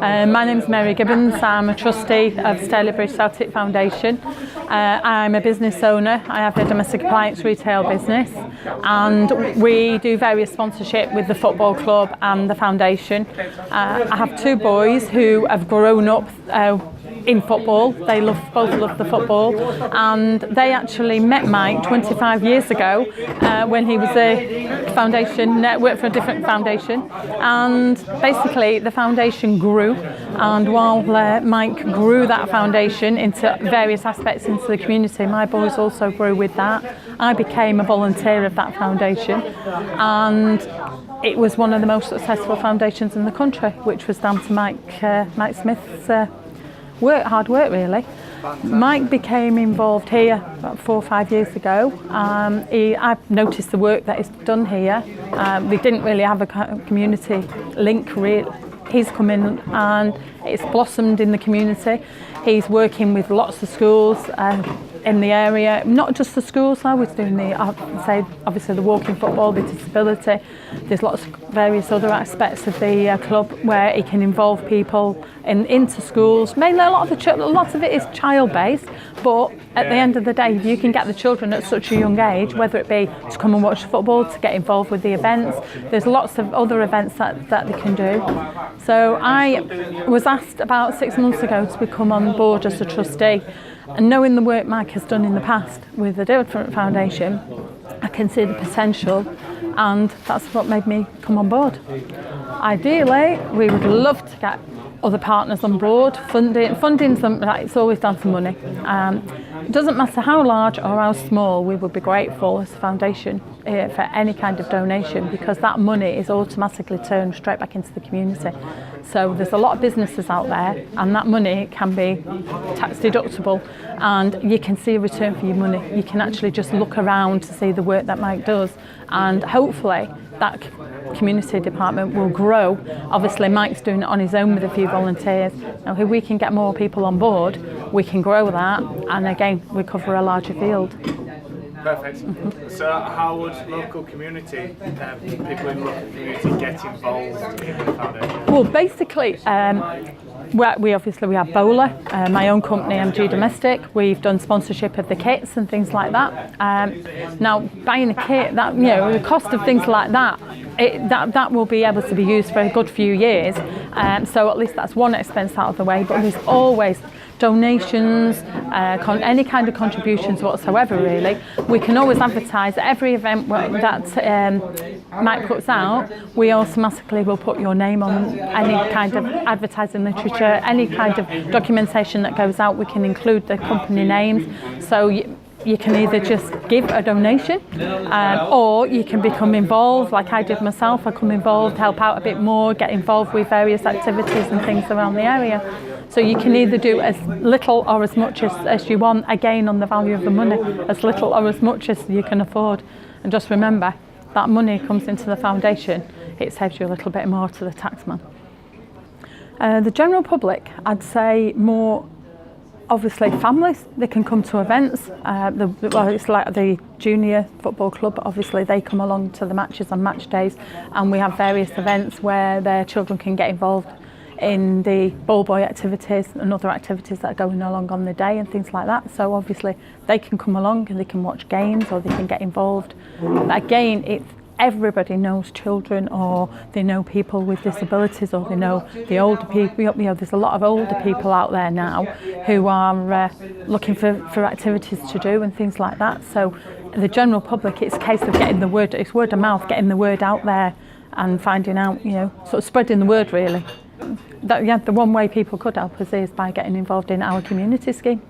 My name's Mary Gibbons. I'm a trustee of Stalybridge Celtic Foundation. I'm a business owner. I have a domestic appliance retail business, and we do various sponsorship with the football club and the foundation. I have two boys who have grown up in football. They both love the football, and they actually met Mike 25 years ago when he was a foundation, worked for a different foundation, and basically the foundation grew, and while Mike grew that foundation into various aspects into the community, my boys also grew with that. I became a volunteer of that foundation, and it was one of the most successful foundations in the country, which was down to Mike Smith's hard work really. Mike became involved here about 4 or 5 years ago. I've noticed the work that is done here. We didn't really have a community link. He's come in and it's blossomed in the community. He's working with lots of schools in the area, not just the schools though. We're doing obviously the walking football, the disability. There's lots of various other aspects of the club where he can involve people into schools. Mainly a lot of it is child-based, but at the end of the day, if you can get the children at such a young age, whether it be to come and watch football, to get involved with the events, there's lots of other events that they can do. So I was asked about 6 months ago to become on board as a trustee, and knowing the work Mike has done in the past with the different foundation, I can see the potential, and that's what made me come on board. Ideally, we would love to get other partners on board. Funding's it's always down to money. It doesn't matter how large or how small, we would be grateful as a foundation for any kind of donation, because that money is automatically turned straight back into the community. So there's a lot of businesses out there, and that money can be tax deductible, and you can see a return for your money. You can actually just look around to see the work that Mike does, and hopefully that community department will grow. Obviously Mike's doing it on his own with a few volunteers. Now if we can get more people on board, we can grow that, and again we cover a larger field. Perfect. Mm-hmm. So how would local community, people in local community get involved in the foundation? Well, basically we have Bowler, my own company, MG Domestic. We've done sponsorship of the kits and things like that. Now buying a kit, that the cost of things like that, that will be able to be used for a good few years. So at least that's one expense out of the way. But there's always donations, any kind of contributions whatsoever really. We can always advertise every event that Mike puts out. We automatically will put your name on any kind of advertising literature, any kind of documentation that goes out. We can include the company names, so you can either just give a donation or you can become involved like I did myself. I come involved, help out a bit more, get involved with various activities and things around the area. So you can either do as little or as much as you want, again on the value of the money, as little or as much as you can afford. And just remember, that money comes into the foundation, it saves you a little bit more to the taxman. The general public, I'd say more obviously families. They can come to events. It's like the junior football club, obviously they come along to the matches on match days, and we have various events where their children can get involved in the ball boy activities and other activities that are going along on the day and things like that. So obviously they can come along and they can watch games or they can get involved. But again, everybody knows children, or they know people with disabilities, or they know the older people. There's a lot of older people out there now who are looking for activities to do and things like that. So the general public, it's a case of getting the word, it's word of mouth, getting the word out there and finding out, sort of spreading the word really. The one way people could help us is by getting involved in our community scheme.